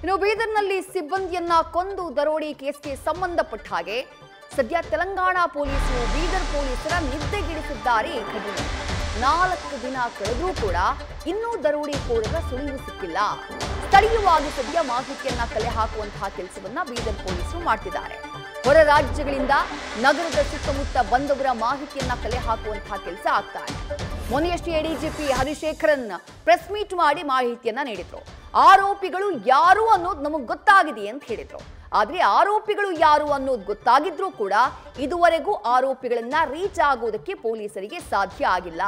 ಇನ್ನು ಬೀದರ್ನಲ್ಲಿ ಸಿಬ್ಬಂದಿಯನ್ನ ಕೊಂದು ದರೋಡೆ ಕೇಸ್ಗೆ ಸಂಬಂಧಪಟ್ಟ ಹಾಗೆ ಸದ್ಯ ತೆಲಂಗಾಣ ಪೊಲೀಸರು ಬೀದರ್ ಪೊಲೀಸರ ನಿದ್ದೆಗಿಳಿಸಿದ್ದಾರೆ. ಈ ಘಟನೆ 4 ದಿನ ಕಳೆದರೂ ಕೂಡ ಇನ್ನೂ ದರೋಡೆಕೋರರ ಸುಳಿವು ಸಿಕ್ಕಿಲ್ಲ. ಸ್ಥಳೀಯವಾಗಿ ಸದ್ಯ ಮಾಹಿತಿಯನ್ನ ಕಲೆ ಹಾಕುವಂತಹ ಕೆಲಸವನ್ನ ಬೀದರ್ ಪೊಲೀಸರು ಮಾಡ್ತಿದ್ದಾರೆ. ಹೊರ ರಾಜ್ಯಗಳಿಂದ ನಗರದ ಸುತ್ತಮುತ್ತ ಬಂದವರ ಮಾಹಿತಿಯನ್ನ ಕಲೆ ಹಾಕುವಂತಹ ಕೆಲಸ ಆಗ್ತಾ ಇದೆ. ಮೊನ್ನೆಯಷ್ಟೇ ಎಡಿಜಿಪಿ ಹರಿಶೇಖರನ್ ಪ್ರೆಸ್ ಮೀಟ್ ಮಾಡಿ ಮಾಹಿತಿಯನ್ನ ನೀಡಿದ್ರು. ಆರೋಪಿಗಳು ಯಾರು ಅನ್ನೋದು ನಮಗೆ ಗೊತ್ತಾಗಿದೆ ಅಂತ ಹೇಳಿದ್ರು. ಆದ್ರೆ ಆರೋಪಿಗಳು ಯಾರು ಅನ್ನೋದು ಗೊತ್ತಾಗಿದ್ರೂ ಕೂಡ ಇದುವರೆಗೂ ಆರೋಪಿಗಳನ್ನ ರೀಚ್ ಆಗೋದಕ್ಕೆ ಪೊಲೀಸರಿಗೆ ಸಾಧ್ಯ ಆಗಿಲ್ಲ.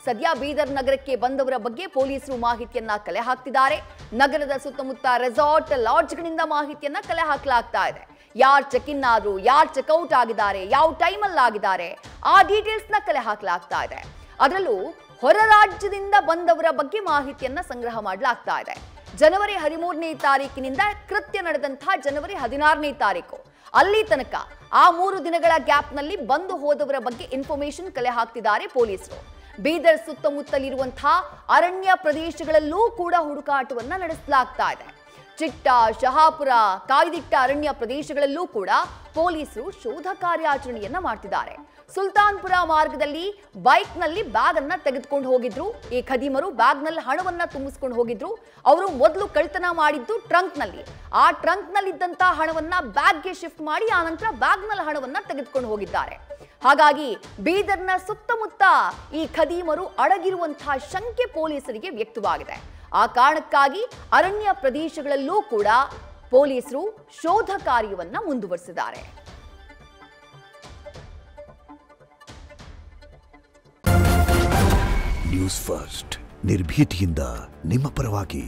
ಸದ್ಯ ಬೀದರ್ ನಗರಕ್ಕೆ ಬಂದವರ ಬಗ್ಗೆ ಪೊಲೀಸರು ಮಾಹಿತಿಯನ್ನ ಕಲೆ ಹಾಕ್ತಿದ್ದಾರೆ. ನಗರದ ಸುತ್ತಮುತ್ತ ರೆಸಾರ್ಟ್ ಲಾಡ್ಜ್ಗಳಿಂದ ಮಾಹಿತಿಯನ್ನ ಕಲೆ ಹಾಕಲಾಗ್ತಾ ಇದೆ. ಯಾರು ಚೆಕ್ ಇನ್ ಆದ್ರು, ಯಾರು ಚೆಕ್ಔಟ್ ಆಗಿದ್ದಾರೆ, ಯಾವ ಟೈಮಲ್ಲಿ ಆಗಿದ್ದಾರೆ, ಆ ಡೀಟೇಲ್ಸ್ ನ ಕಲೆ ಹಾಕಲಾಗ್ತಾ ಇದೆ. ಅದರಲ್ಲೂ ಹೊರ ರಾಜ್ಯದಿಂದ ಬಂದವರ ಬಗ್ಗೆ ಮಾಹಿತಿಯನ್ನ ಸಂಗ್ರಹ ಮಾಡಲಾಗ್ತಾ ಇದೆ. ಜನವರಿ 13ನೇ ತಾರೀಕಿನಿಂದ ಕೃತ್ಯ ನಡೆದಂತಹ ಜನವರಿ 16ನೇ ತಾರೀಕು ಅಲ್ಲಿ ತನಕ ಆ 3 ದಿನಗಳ ಗ್ಯಾಪ್ನಲ್ಲಿ ಬಂದು ಹೋದವರ ಬಗ್ಗೆ ಇನ್ಫಾರ್ಮೇಶನ್ ಕಲೆ ಹಾಕ್ತಿದ್ದಾರೆ ಪೊಲೀಸರು. ಬೀದರ್ ಸುತ್ತಮುತ್ತಲಿರುವಂತಹ ಅರಣ್ಯ ಪ್ರದೇಶಗಳಲ್ಲೂ ಕೂಡ ಹುಡುಕಾಟವನ್ನ ನಡೆಸಲಾಗ್ತಾ ಇದೆ. ಚಿಟ್ಟ, ಶಹಾಪುರ, ಕಾಯ್ದಿಟ್ಟ ಅರಣ್ಯ ಪ್ರದೇಶಗಳಲ್ಲೂ ಕೂಡ ಪೊಲೀಸರು ಶೋಧ ಕಾರ್ಯಾಚರಣೆಯನ್ನ ಮಾಡ್ತಿದ್ದಾರೆ. ಸುಲ್ತಾನ್ಪುರ ಮಾರ್ಗದಲ್ಲಿ ಬೈಕ್ನಲ್ಲಿ ಬ್ಯಾಗ್ ಅನ್ನ ತೆಗೆದುಕೊಂಡು ಹೋಗಿದ್ರು. ಈ ಖದೀಮರು ಬ್ಯಾಗ್ನಲ್ಲಿ ಹಣವನ್ನ ತುಂಬಿಸ್ಕೊಂಡು ಹೋಗಿದ್ರು. ಅವರು ಮೊದಲು ಕಳ್ತನ ಮಾಡಿದ್ದು ಟ್ರಂಕ್ನಲ್ಲಿ. ಆ ಟ್ರಂಕ್ನಲ್ಲಿದ್ದಂತಹ ಹಣವನ್ನ ಬ್ಯಾಗ್ಗೆ ಶಿಫ್ಟ್ ಮಾಡಿ ಆನಂತರ ಬ್ಯಾಗ್ನಲ್ಲಿ ಹಣವನ್ನ ತೆಗೆದುಕೊಂಡು ಹೋಗಿದ್ದಾರೆ. ಹಾಗಾಗಿ ಬೀದರ್ನ ಸುತ್ತಮುತ್ತ ಈ ಖದೀಮರು ಅಡಗಿರುವಂತಹ ಶಂಕೆ ಪೊಲೀಸರಿಗೆ ವ್ಯಕ್ತವಾಗಿದೆ. ಆ ಕಾರಣಕ್ಕಾಗಿ ಅರಣ್ಯ ಪ್ರದೇಶಗಳಲ್ಲೂ ಕೂಡ ಪೊಲೀಸರು ಶೋಧ ಕಾರ್ಯವನ್ನ ಮುಂದುವರಿಸಿದ್ದಾರೆ. ನ್ಯೂಸ್ ಫಸ್ಟ್ ನಿರ್ಭೀತಿಯಿಂದ ನಿಮ್ಮ ಪರವಾಗಿ.